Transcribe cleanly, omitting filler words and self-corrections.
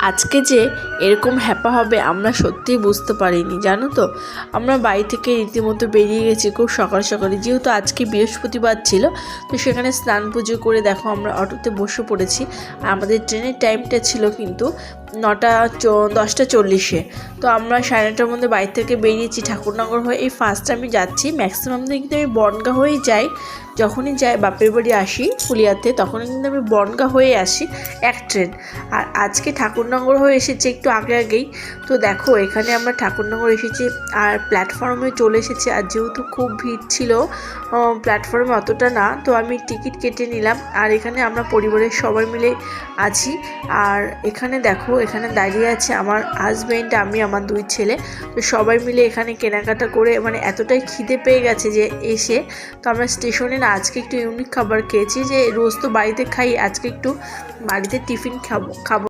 আজকে যে এরকম হ্যাপা হবে আমরা সত্যিই বুঝতে পারিনি, জানো তো। আমরা বাড়ি থেকে রীতিমতো বেরিয়ে গেছি খুব সকাল সকালে, যেহেতু আজকে বৃহস্পতিবার ছিল। তো সেখানে স্নান পুজো করে দেখো আমরা অটোতে বসে পড়েছি। আর আমাদের ট্রেনের টাইমটা ছিল কিন্তু 10:40। তো আমরা 9:30টার মধ্যে বাড়ি থেকে বেরিয়েছি ঠাকুরনগর হয়ে। এই ফার্স্ট আমি যাচ্ছি, ম্যাক্সিমাম দিন কিন্তু আমি বনগাঁ হয়েই যাই। যখনই যাই বাপের বাড়ি আসি ফুলিয়াতে, তখনই কিন্তু আমি বনগাঁ হয়ে আসি এক ট্রেন। আর আজকে ঠাকুরনগর হয়ে এসেছি একটু আগেই। তো দেখো এখানে আমরা ঠাকুরনগর এসেছি আর প্ল্যাটফর্মে চলে এসেছি। আর যেহেতু খুব ভিড় ছিল প্ল্যাটফর্মে অতটা না, তো আমি টিকিট কেটে নিলাম। আর এখানে আমরা পরিবারের সবাই মিলে আছি। আর এখানে দেখো এখানে দাঁড়িয়ে আছে আমার হাজব্যান্ড, আমি, আমার 2 ছেলে। তো সবাই মিলে এখানে কেনাকাটা করে মানে এতটাই খিদে পেয়ে গেছে যে এসে। তো আমরা স্টেশনে না আজকে একটু ইউনিক খাবার খেয়েছি, যে রোজ তো বাড়িতে খাই, আজকে একটু বাড়িতে টিফিন খাবো।